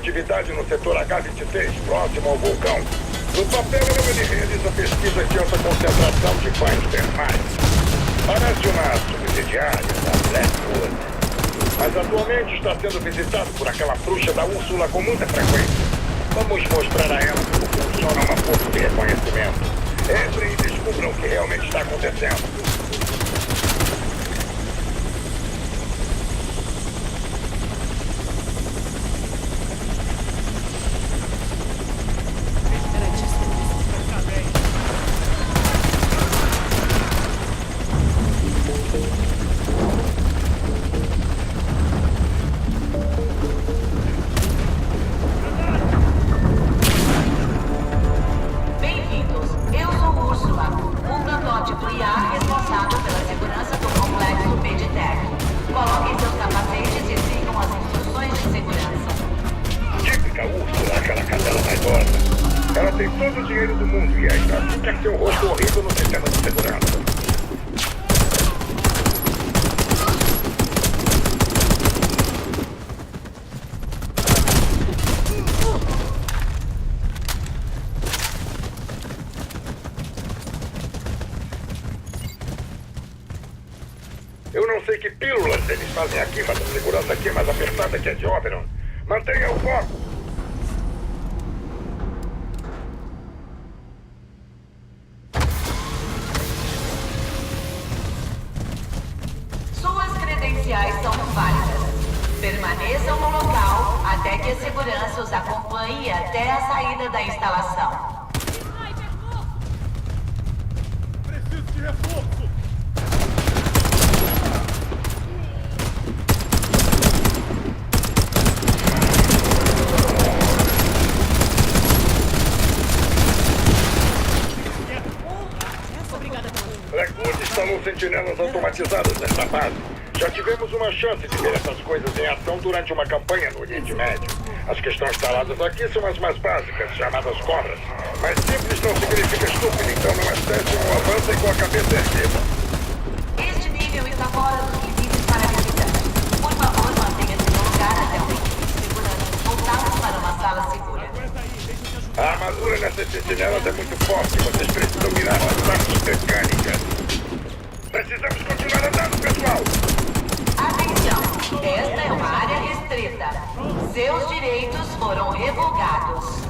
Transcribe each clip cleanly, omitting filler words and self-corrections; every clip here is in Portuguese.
atividade no setor H26, próximo ao vulcão. No papel, ele realiza pesquisa de alta concentração de banhos termais. Parece uma subsidiária da Blackwood. Mas atualmente está sendo visitado por aquela bruxa da Úrsula com muita frequência. Vamos mostrar a ela como funciona uma força de reconhecimento. Entrem e descubram o que realmente está acontecendo. Ela tem todo o dinheiro do mundo e ainda assim quer ter um rosto horrível no sistema de segurança. Eu não sei que pílulas eles fazem aqui, mas a segurança aqui é mais apertada que a de Oberon. Mantenha o foco! São válidas. Permaneçam no local até que a segurança os acompanhe até a saída da instalação. Preciso de reforço! Blackwood instalou sentinelas automatizadas nesta base. Já tivemos uma chance de ver essas coisas em ação durante uma campanha no Oriente Médio. As que estão instaladas aqui são as mais básicas, chamadas cobras. Mas simples não significa estúpido, então não acessem ou avancem com a cabeça erguida. Este nível está fora dos limites para a visitante. Por favor, mantenha-se no lugar até o equipe de segurança voltarmos para uma sala segura. A armadura nessas sentinelas é muito forte. Vocês precisam mirar as partes mecânicas. Precisamos continuar andando, pessoal! Atenção! Esta é uma área restrita. Seus direitos foram revogados.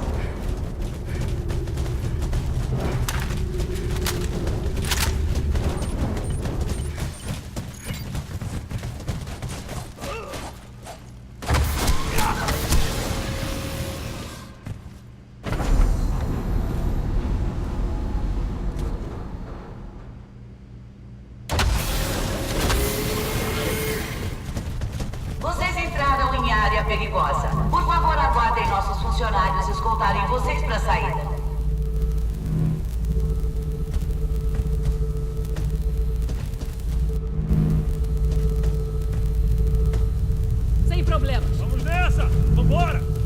Perigosa. Por favor, aguardem nossos funcionários escoltarem vocês para a saída. Sem problemas. Vamos nessa! Vambora!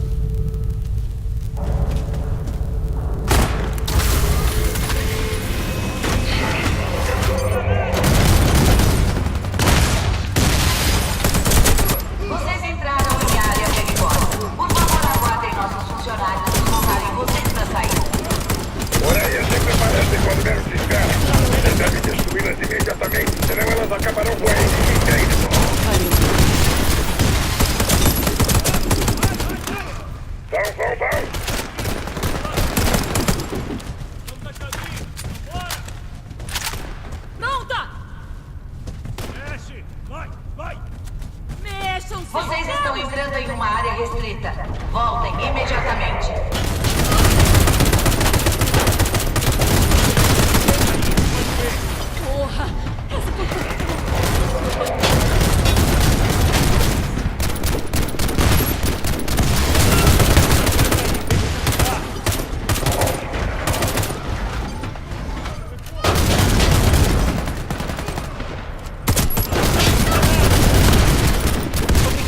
Quando menos se espera, você deve destruí-las imediatamente, senão elas acabarão com a gente inteiro. Vão! Vamos a caminho! Vambora! Pronta! Mexe! Vai! Mexam-se! Vocês estão entrando em uma área restrita. Voltem imediatamente. Porra! Essa foi...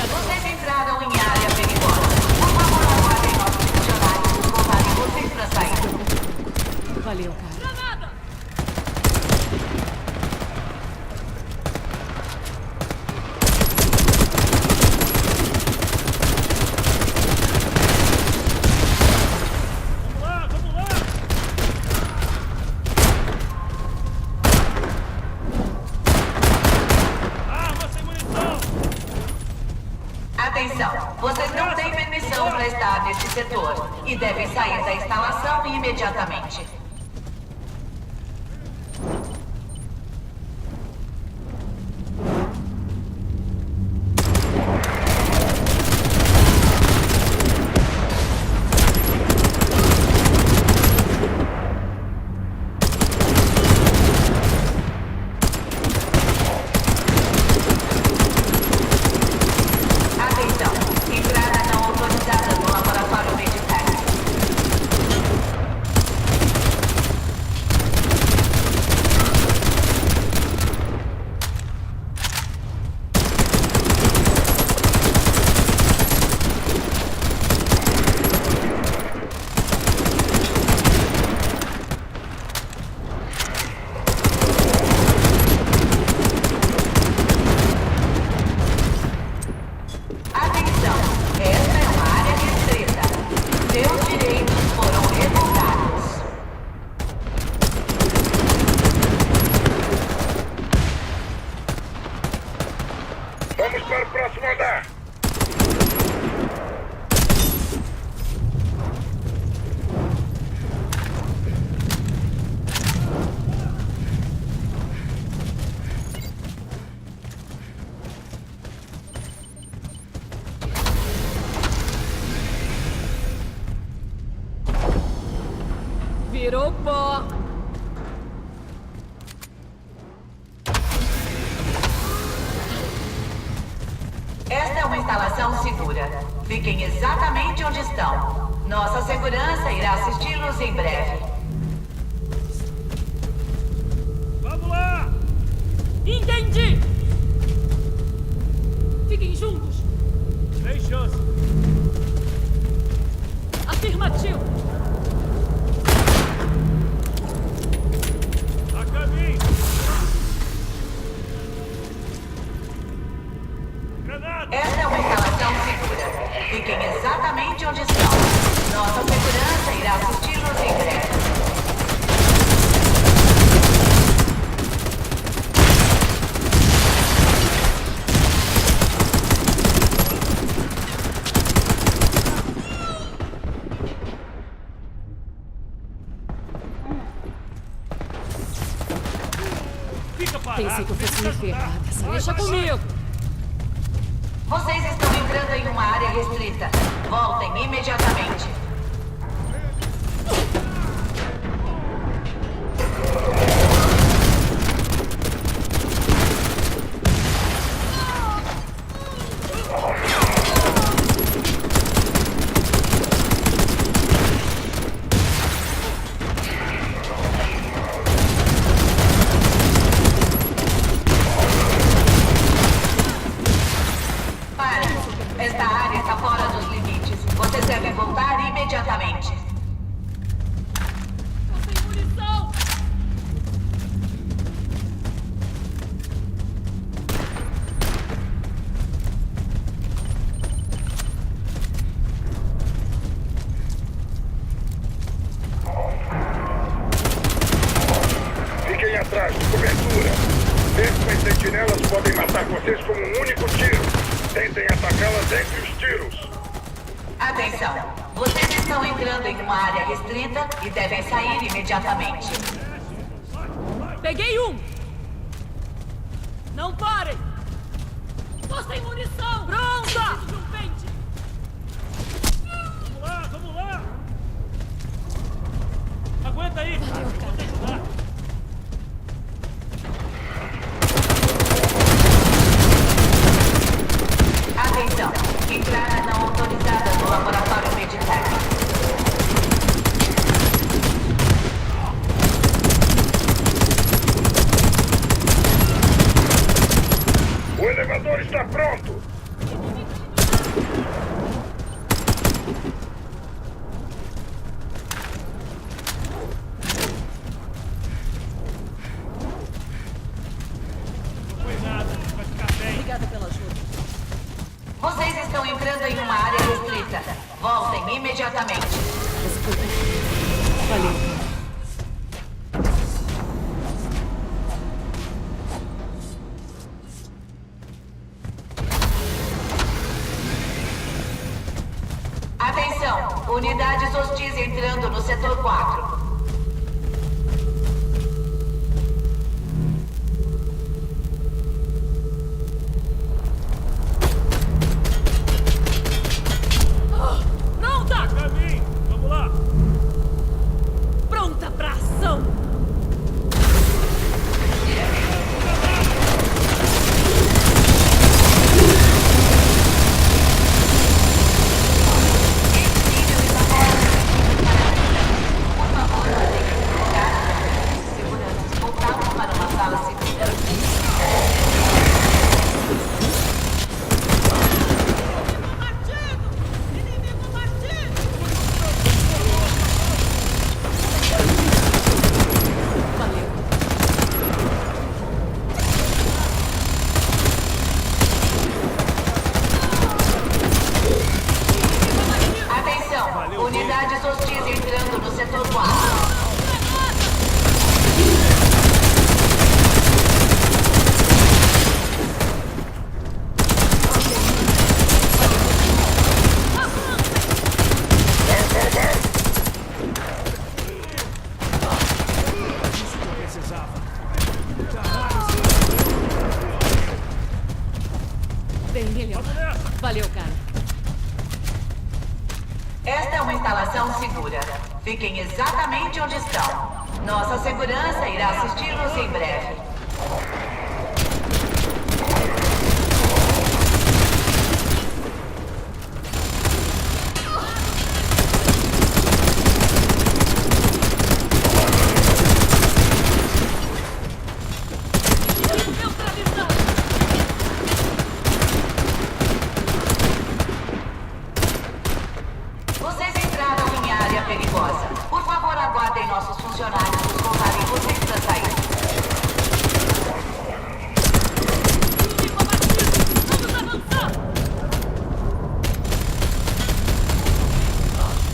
Vocês entraram em área perigosa. Por favor, aguardem nossos funcionários escoltarem vocês para sair. Valeu, cara. e devem sair da instalação imediatamente. Vamos para o próximo andar. Virou pó. Esta é uma instalação segura. Fiquem exatamente onde estão. Nossa segurança irá assisti-los em breve. Vamos lá! Entendi! Fiquem juntos. Tem chance. Afirmativo. A caminho! Granada! Esta é uma instalação segura. Fiquem exatamente onde estão. Nossa segurança irá assisti-los em breve. Fica parado! Pensei que eu fosse me Deixa eu ferrar ajudar. dessa. Vai, Deixa vai, vai. comigo. Vocês estão entrando em uma área restrita. Voltem imediatamente. Parem. Esta área está fora dos limites. Vocês devem voltar imediatamente. Tô sem munição. Fiquem atrás de cobertura. Mesmo as sentinelas podem matar vocês com um único tiro. Tentem atacá-las entre os tiros. Atenção. Vocês estão entrando em uma área restrita e devem sair imediatamente. Peguei um. Não parem. Tô sem munição. Pronta. Preciso de um pente. Vamos lá, vamos lá! Aguenta aí, cara. Eu vou te ajudar. Atenção. Entrada não autorizada no laboratório Meditech. O elevador está pronto. Não foi nada, vai ficar bem. Obrigada pela ajuda. Vocês estão entrando em uma área restrita. Voltem imediatamente. Você foi perfeito. Valeu. Atenção. Unidade Unidades hostis entrando no setor 4. Pronta! Caminho! Vamos lá! Pronta pra ação! Voltamos para uma sala segura. Inimigo partido! Valeu. Atenção! Unidades hostis entrando no setor 4. Isso que eu precisava! Bem melhor. Vamos nessa! Valeu, cara. Esta é uma instalação segura. Fiquem exatamente onde estão. Nossa segurança irá assisti-los em breve. Neutralizando! Vocês entraram em área perigosa. Por favor, aguardem nossos funcionários nos contarem vocês para sair. Inimigo abatido! Vamos avançar!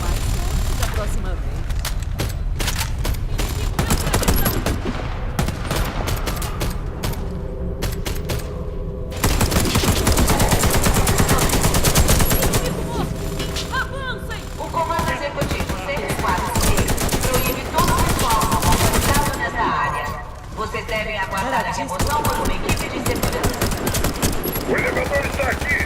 Mais certo da próxima vez. Inimigo neutralizando! Inimigo morto! Avancem! O comando executivo 646 proíbe todo o pessoal não autorizado nessa área. Vocês devem aguardar a remoção por uma equipe de segurança. O elevador está aqui!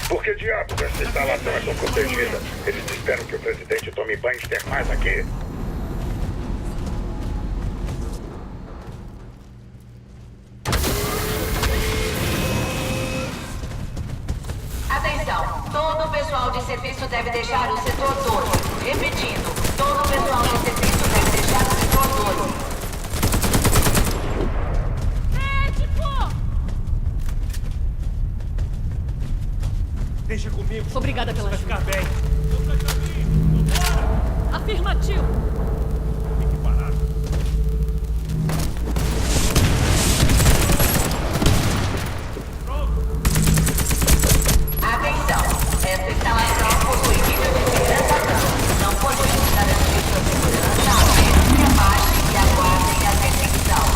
Por que diabos essa instalação é tão protegida? Eles esperam que o presidente tome banhos termais aqui. Atenção! Todo o pessoal de serviço deve deixar o setor 2. Repetindo, todo o pessoal de serviço deve deixar o setor 2. Médico! Deixa comigo! Obrigada pela Vai ficar ajuda. bem! Vamos a caminho! Vambora! Afirmativo! Fique parado! Pronto! Atenção! Esta instalação possui nível de segurança alto. Não podemos garantir sua segurança a menos que abaixem e aguardem a detecção.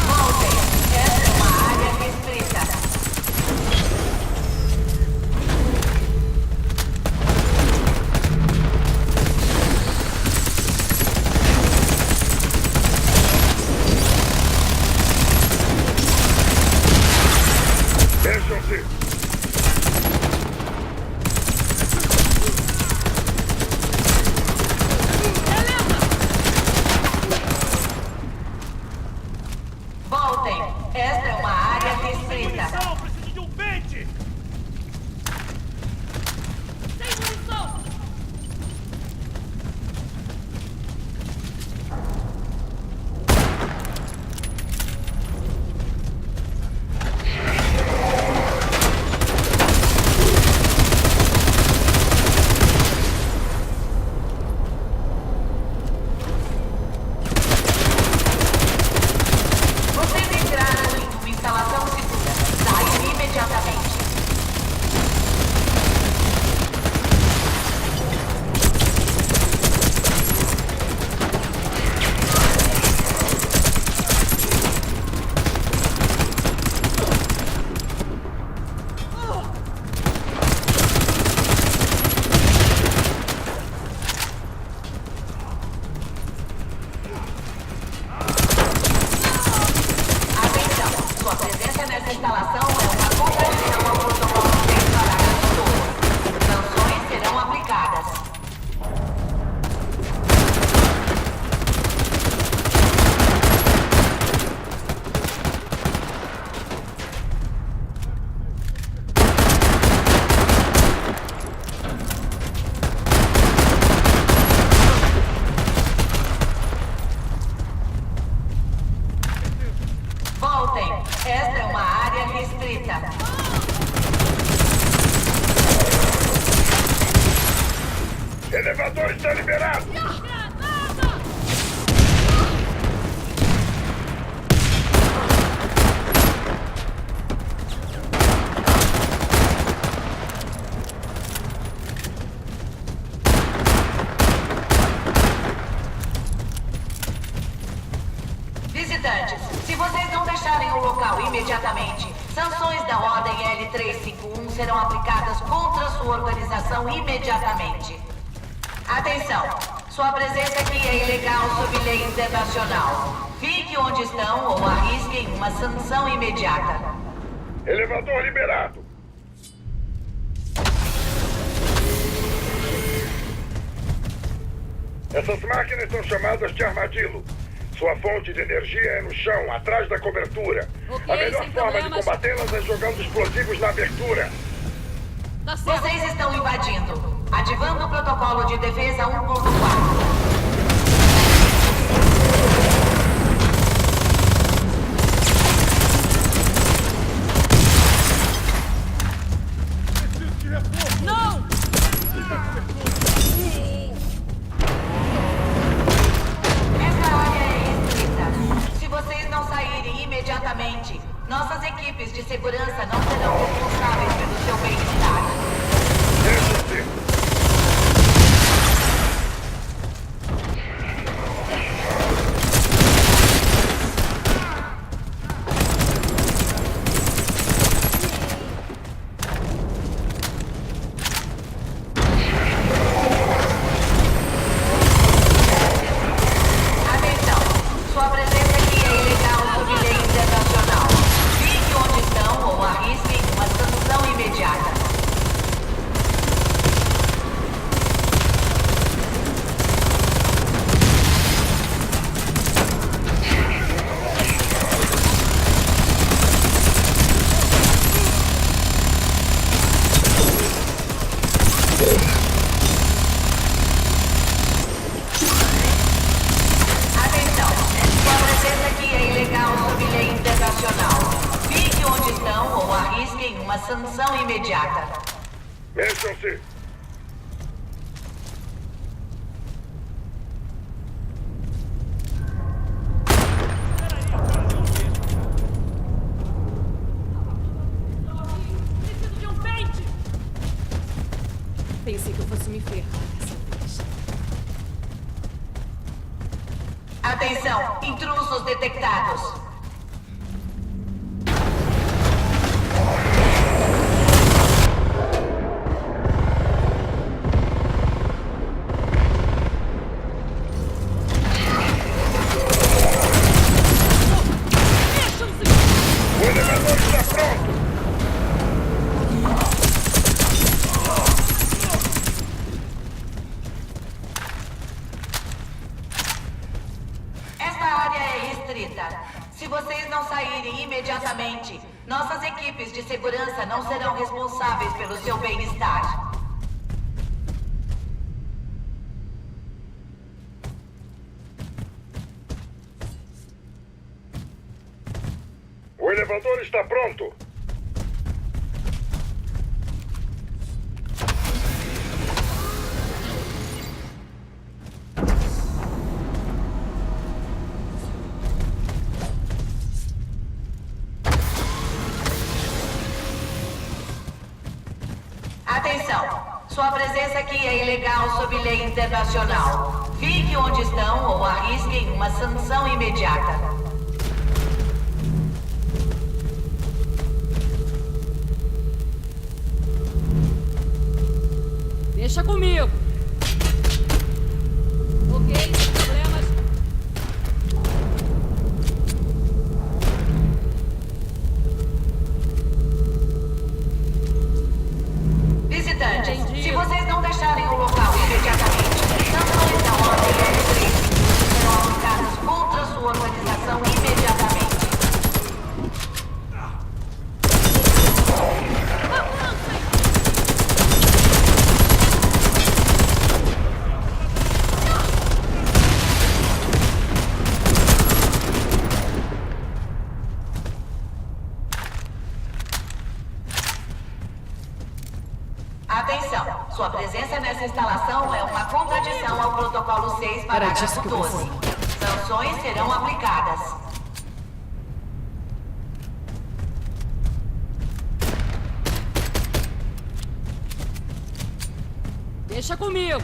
Voltem! Esta é uma área restrita. Mexam-se! Voltem! Esta é uma área restrita. Munição! Preciso de um pente! Sem munição! é uma área restrita. Elevador está liberado. Granada! Visitantes, se vocês não deixarem o local imediatamente, sanções da Ordem L351 serão aplicadas contra sua organização imediatamente. Atenção! Sua presença aqui é ilegal sob lei internacional. Fique onde estão ou arrisquem uma sanção imediata. Elevador liberado. Essas máquinas são chamadas de armadilho. Sua fonte de energia é no chão, atrás da cobertura. Ok, A melhor sem forma de problemas. combatê-las é jogando explosivos na abertura. Tá certo. Vocês estão invadindo. Ativando o protocolo de defesa 1.4. Preciso de reforço. Não! Essa área é restrita. Se vocês não saírem imediatamente, nossas equipes de segurança não serão responsáveis pelo seu bem-estar. Deixa-se. Atenção! Sua presença aqui é ilegal sob lei internacional. Fique onde estão ou arrisquem uma sanção imediata. Atenção! Sua presença aqui é ilegal sob lei internacional. Fique onde estão ou arrisquem uma sanção imediata. Mexam-se. Preciso de um pente! Pensei que eu fosse me ferrar dessa vez. Atenção! Intrusos detectados. Mexam-se! O elevador está pronto. Esta área é restrita. Se vocês não saírem imediatamente, nossas equipes de segurança não serão responsáveis pelo seu bem-estar. O elevador está pronto. Atenção! Sua presença aqui é ilegal sob lei internacional. Fique onde estão ou arrisquem uma sanção imediata. Deixa comigo! Ok, sem problemas. Visitantes, Entendi. se vocês não deixarem o local imediatamente, sanções da Ordem L3 serão aplicadas contra sua organização imediatamente. Avancem! Atenção, sua presença nessa instalação é uma contradição ao protocolo 6, parágrafo 12. Sanções serão aplicadas. Deixa comigo.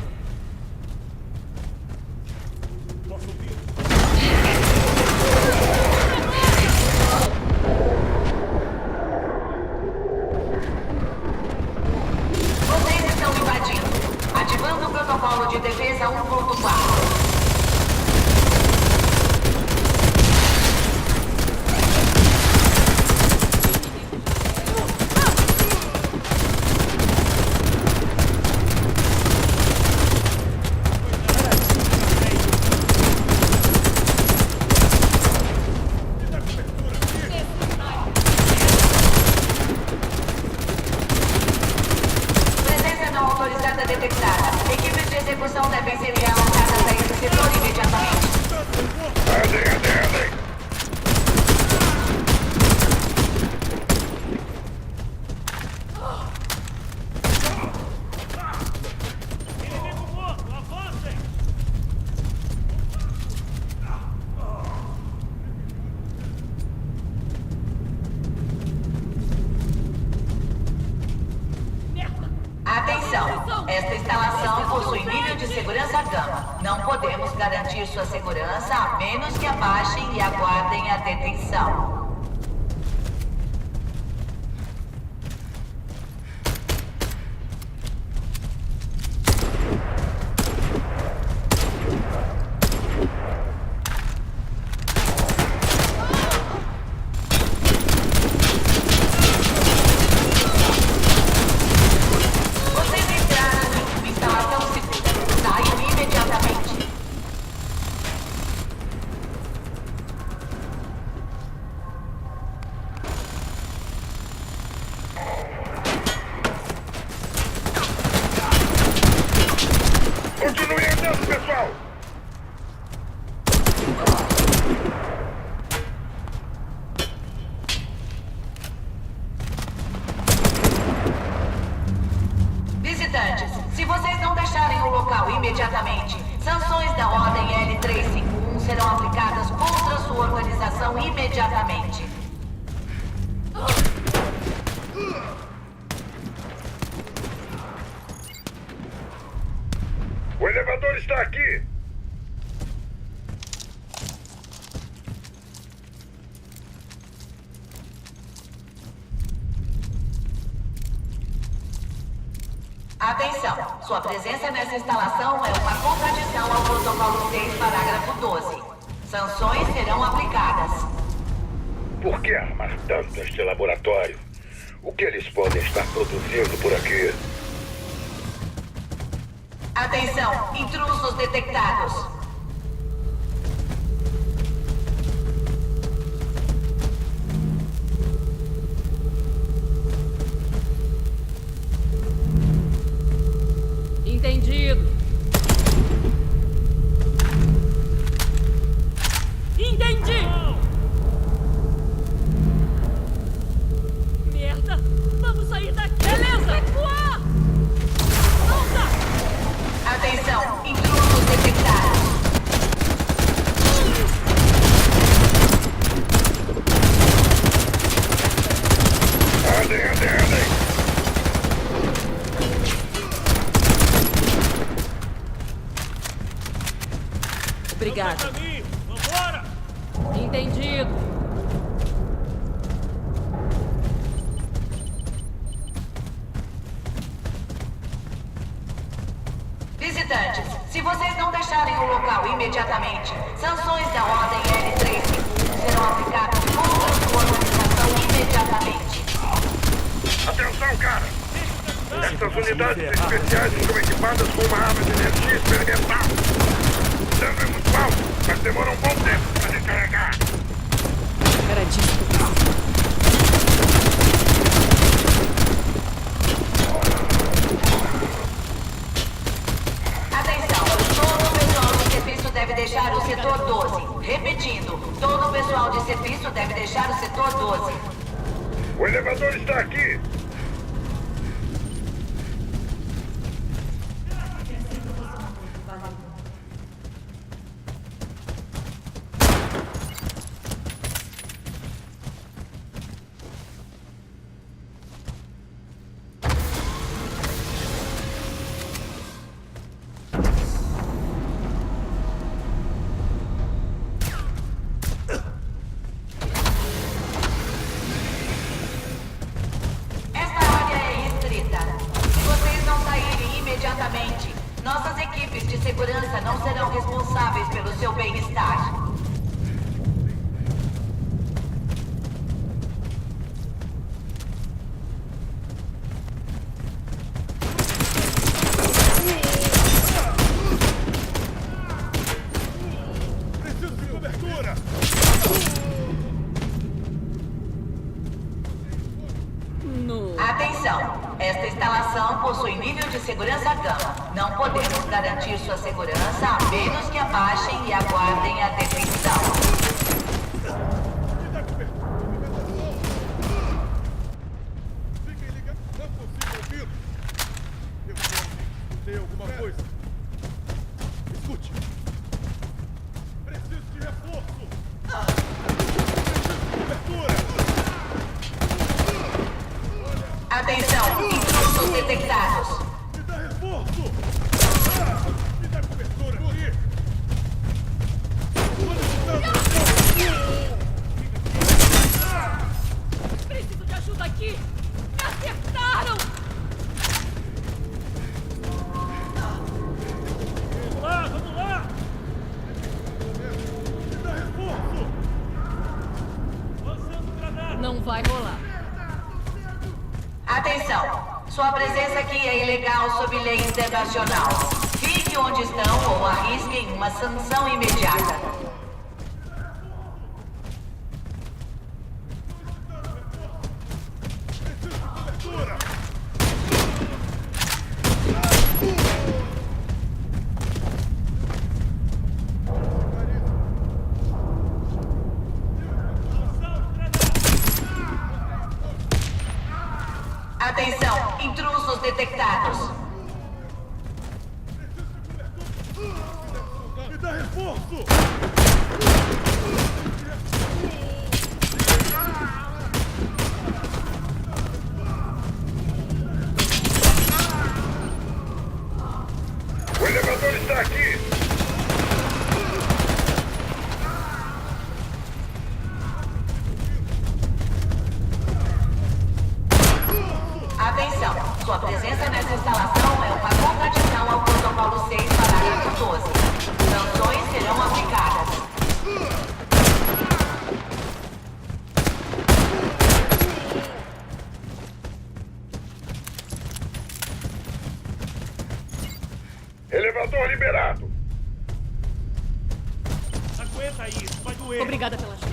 Vocês estão invadindo. Ativando o protocolo de defesa 1.4. Presença não autorizada detectada. Equipes de execução devem ser realocadas a esse setor imediatamente. Andem. Inimigo morto, avancem! Merda. Atenção! Esta instalação possui nível de segurança gama. Não podemos garantir sua segurança a menos que abaixem e aguardem a detenção. Vocês entraram em uma instalação segura. Saiam imediatamente. Continue andando, pessoal! Visitantes, se vocês não deixarem o local imediatamente, sanções da Ordem L351 serão aplicadas contra sua organização imediatamente. O elevador está aqui! Atenção, sua presença nessa instalação é uma contradição ao protocolo 6, parágrafo 12. Sanções serão aplicadas. Por que armar tanto este laboratório? O que eles podem estar produzindo por aqui? Atenção, intrusos detectados. Entendido. Entendi. Merda. Vamos sair daqui. Beleza. Recuar. Volta. Atenção, intrusos detectados. Andem. Obrigado. Caminho, vambora! Entendido. Visitantes, se vocês não deixarem o local imediatamente, sanções da Ordem L351 serão aplicadas contra sua organização imediatamente. Atenção, cara! Essas unidades especiais estão equipadas com uma arma de energia experimental. O dano é muito alto, mas demora um bom tempo para descarregar. Era disso que eu precisava. Atenção, todo o pessoal de serviço deve deixar o setor 12. Repetindo, todo o pessoal de serviço deve deixar o setor 12. O elevador está aqui! segurança não serão responsáveis pelo seu bem-estar. Preciso de cobertura! Atenção! Esta instalação possui nível de segurança gama. Não podemos garantir sua segurança a menos que abaixem e aguardem a detecção. Me dá cobertura! Fiquem ligados, não consigo ouvi-lo! Eu escutei alguma coisa. Escute! Preciso de reforço! Preciso de cobertura! Atenção! Intrusos detectados. Me dá reforço! Me dá cobertura! Corri! Preciso de ajuda aqui! Me acertaram! Vamos lá, vamos lá! Me dá reforço! Lançando granada! Não vai rolar. Atenção! Sua presença aqui é ilegal sob lei internacional. Fique onde estão ou arrisquem uma sanção imediata. Preciso de cobertura! Lançando granada! Atenção! Intrusos detectados. Me dá reforço! O elevador está aqui! Atenção! Sua presença nessa instalação é uma contradição ao protocolo 6, parágrafo 12. Sanções serão aplicadas. Elevador liberado! Aguenta aí, isso vai doer! Obrigada pela ajuda.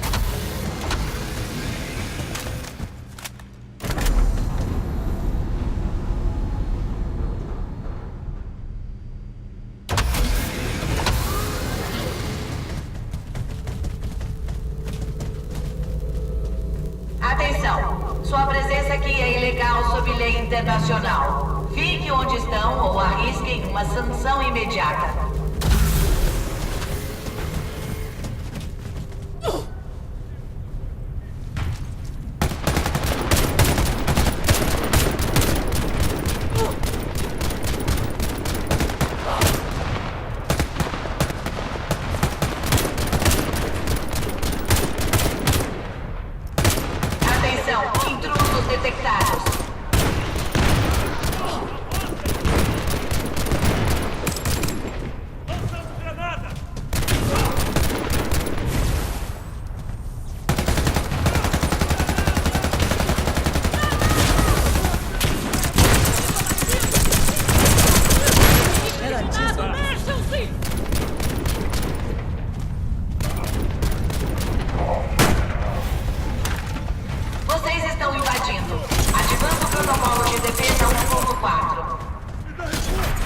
Atenção! Sua presença aqui é ilegal sob lei internacional. Fique onde estão ou arrisquem uma sanção imediata. Atenção! Intrusos detectados. Lançando granada! Cuidado, mexam-se! Vocês estão invadindo. Ativando o protocolo de defesa 1.4. Me dá reforço!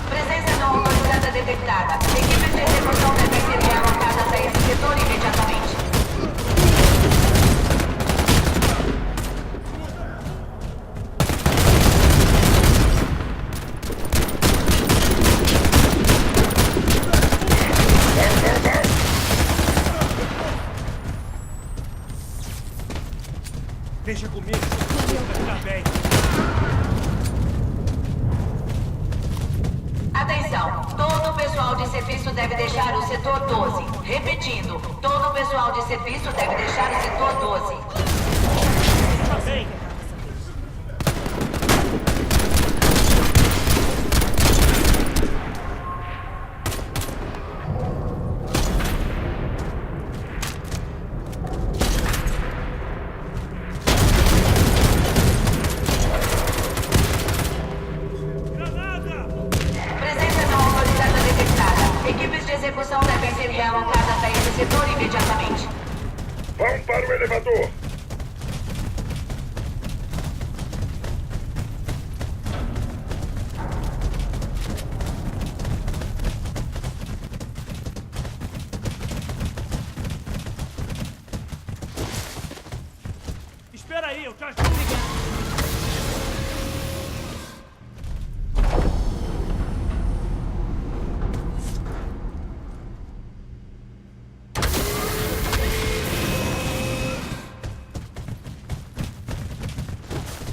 Presença não autorizada detectada. Equipes de execução devem ser realocadas a esse setor imediatamente. Atenção, todo o pessoal de serviço deve deixar o setor 12. Repetindo, todo o pessoal de serviço deve deixar o setor 12. Tá bem. Granada! Presença não autorizada detectada. Equipes de execução devem ser realocadas a esse setor imediatamente. Vão para o elevador. Espera aí, eu te ajudo.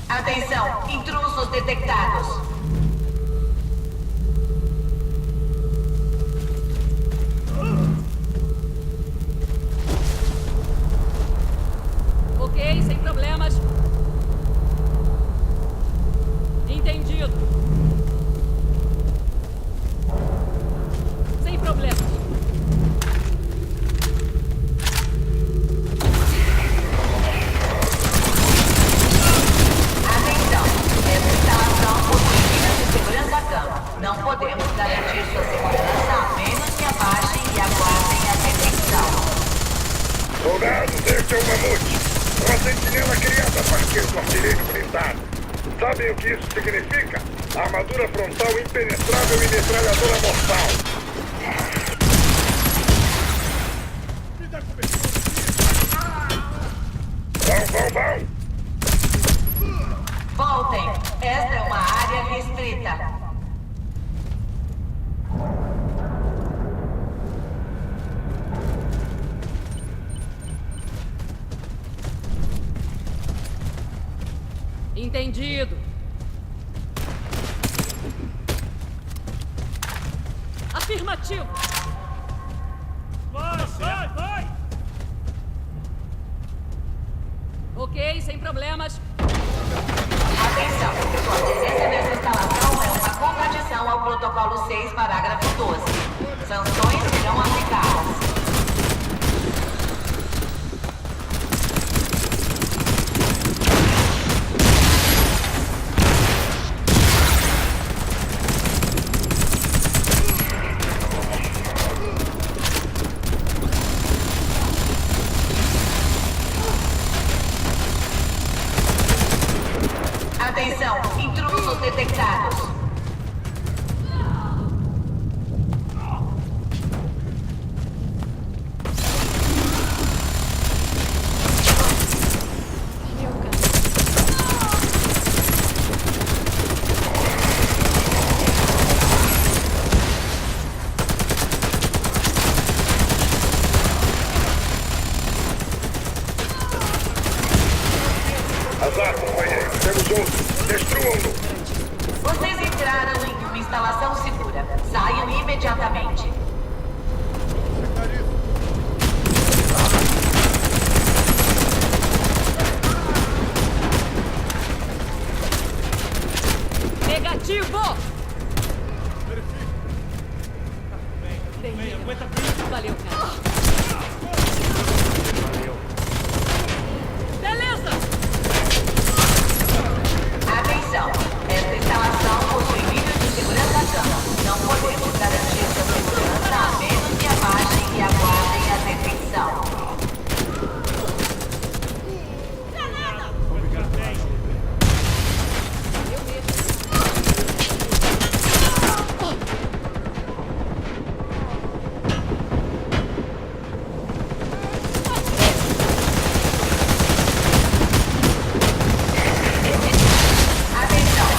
Atenção, intrusos detectados. Ok, sem problemas. Entendido. Sem problemas. Atenção, essa instalação possui medidas de segurança cama. Não podemos garantir sua segurança a menos que abaixem e aguardem a detecção. Soldados, este é o Mamute. Uma sentinela criada a partir do artilheiro blindado. Sabem o que isso significa? Armadura frontal impenetrável e metralhadora mortal. Me dá cobertura. Vão. Voltem, esta é uma área restrita. Entendido. Afirmativo. Vai! Ok, sem problemas. Atenção, sua presença nessa instalação é uma contradição ao protocolo 6, parágrafo 12. Sanções serão aplicadas. Atenção, intrusos detectados. Azar, companheiro. Temos outro. Destruam-no. Vocês entraram em uma instalação segura. Saiam imediatamente. Negativo! Bem, aguenta firme. Valeu, cara. Beleza! Atenção, esta instalação possui nível de segurança cama. Não podemos garantir sua segurança a menos que abaixem e aguardem a detecção. Vou ficar bem. Eu mesmo. Atenção,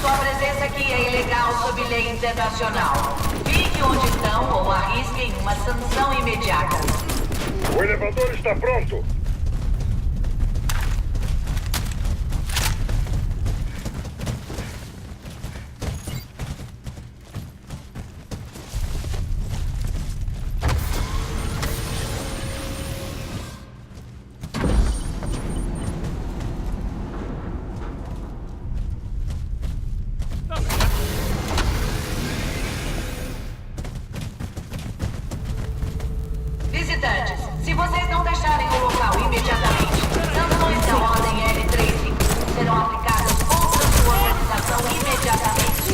sua presença aqui é ilegal sob lei internacional. Fique onde estão ou arrisquem uma sanção imediata. O elevador está pronto. visitantes. Se vocês não deixarem o local imediatamente, sanções da Ordem L351 serão aplicadas contra sua organização imediatamente.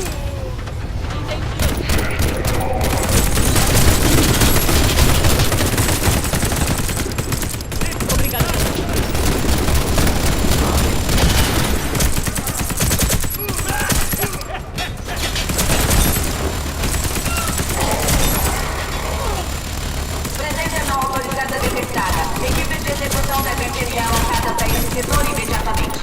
Presença não autorizada detectada. Equipes de execução devem enviar locadas a esse setor imediatamente.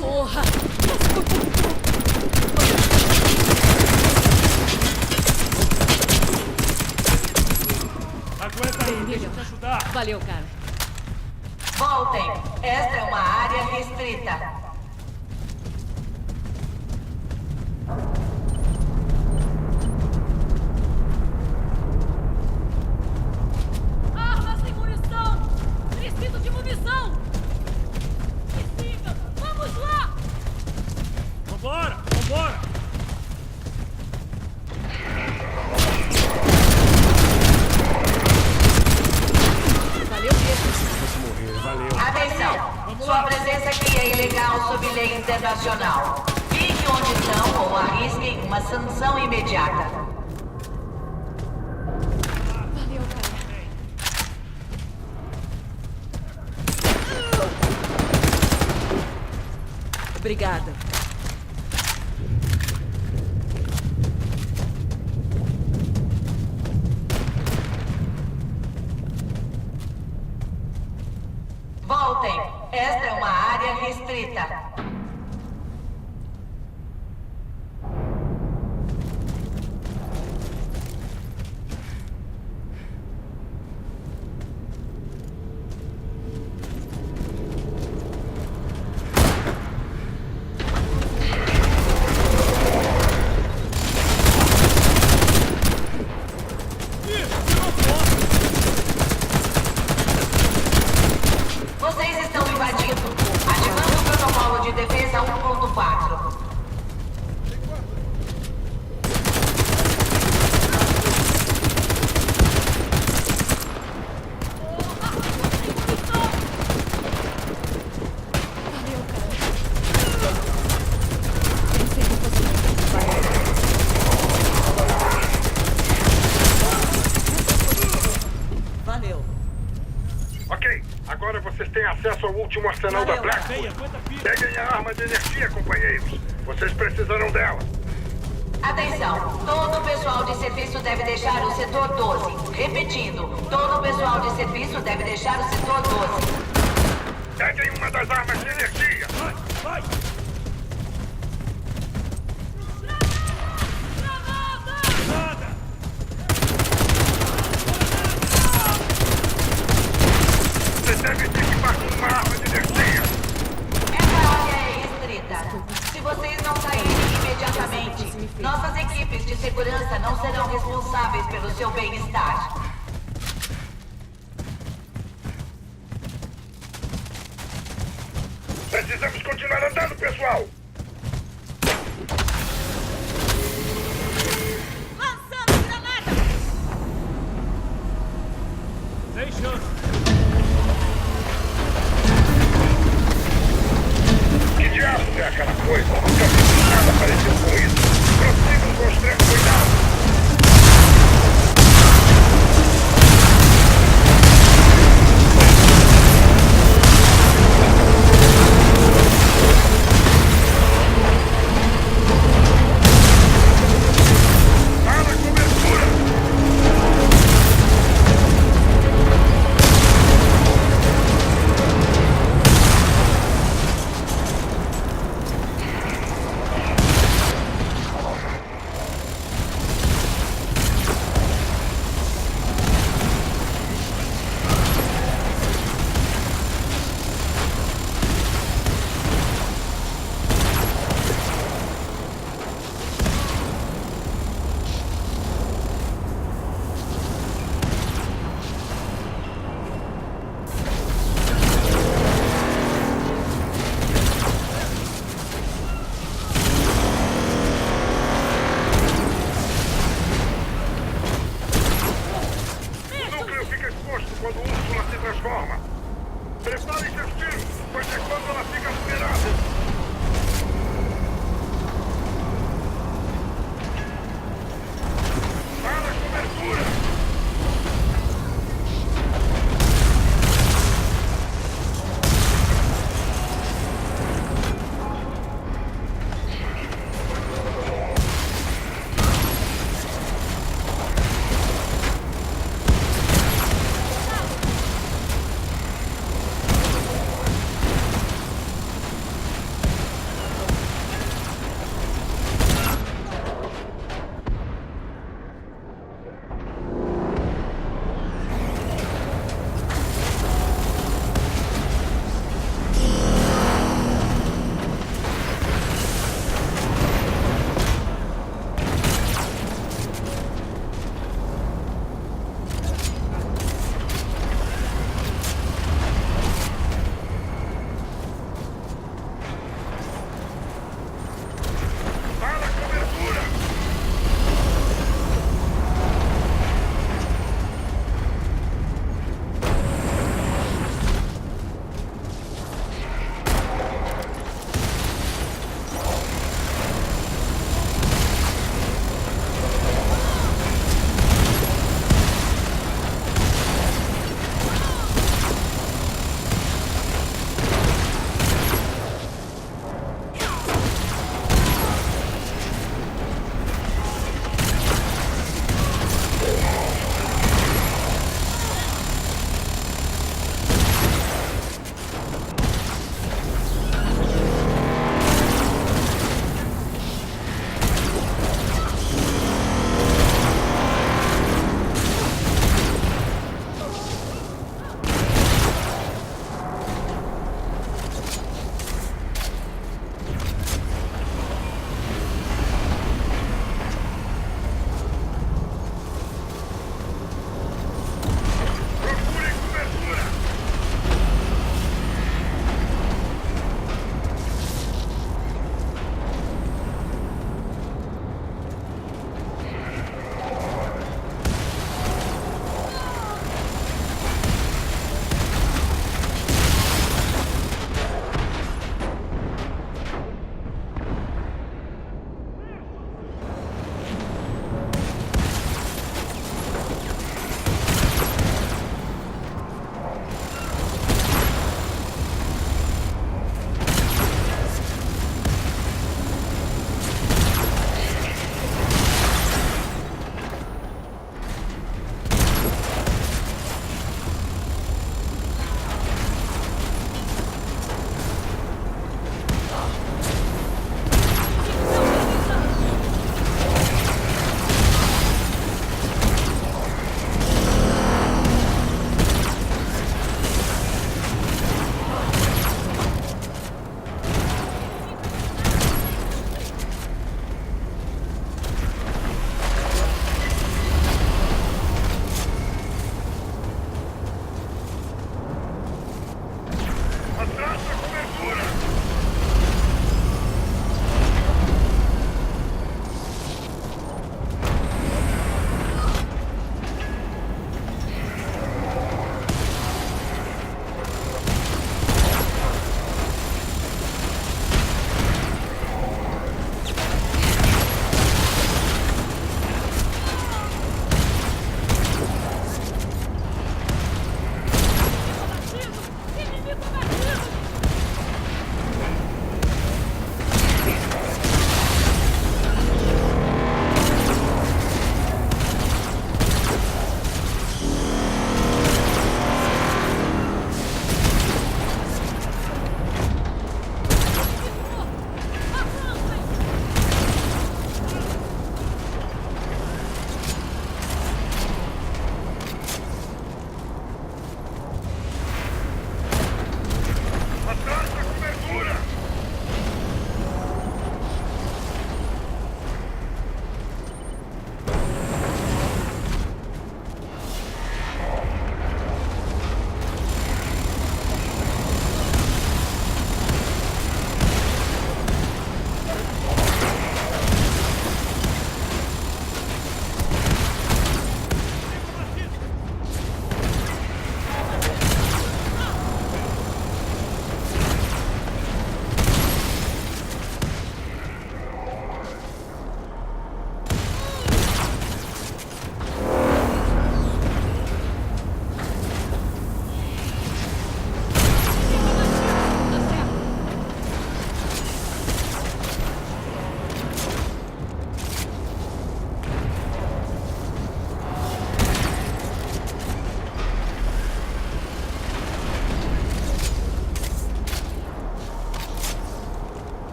Porra! Aguenta aí, deixa eu te ajudar. Valeu, cara. Voltem. Esta é uma área restrita. Arma sem munição! Preciso de munição! Me siga! Vamos lá! Vambora, vambora. Valeu mesmo. Atenção! Sua presença aqui é ilegal sob lei internacional. Fique onde estão ou arrisquem uma sanção imediata. Valeu, cara. Obrigada. Voltem. Esta é uma área restrita. Vocês estão invadindo. Ativando o protocolo de defesa 1.4. Valeu, cara. Pensei que fosse. Valeu. Ok, agora vocês têm acesso ao último arsenal da Valeu. Blackwood. Vem, aguenta firme. Peguem a arma de energia, companheiros. Vocês precisarão dela. Atenção! Todo o pessoal de serviço deve deixar o setor 12. Repetindo, todo o pessoal de serviço deve deixar o setor 12. Peguem uma das armas de energia. Vai, vai. Nada. Vocês devem se equipar com uma arma de energia. Essa área é restrita. Se vocês não saírem imediatamente, nossas equipes de segurança não serão responsáveis pelo seu bem-estar. Precisamos continuar andando, pessoal. Lançando granada! Sem chance. Que diabos é aquela coisa? Nunca vi nada parecido com isso. Prossigam com extremo cuidado. Tá na cobertura. exposto quando Úrsula se transforma. Prepare seus tiros, pois é quando ela fica vulnerável. Tá na cobertura!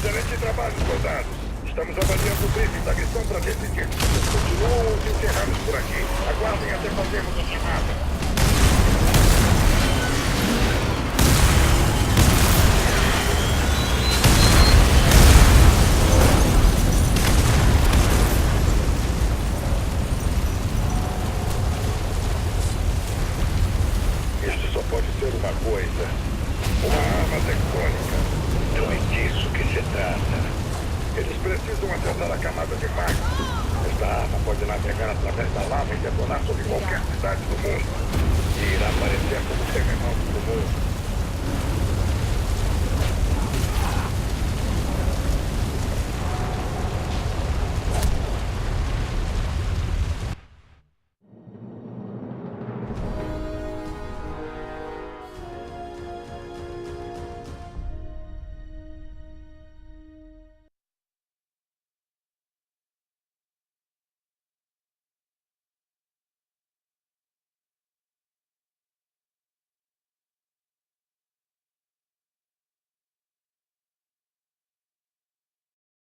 Excelente trabalho, soldados. Estamos avaliando o briefing da missão para decidir. Continuam ou se encerramos por aqui. Aguardem até fazermos a chamada. Isto só pode ser uma coisa. Uma arma tectônica. Então é disso que se trata. Eles precisam acessar a camada de magma. Esta arma pode navegar através da lava e detonar sobre qualquer cidade do mundo. E irá aparecer como terremoto do mundo.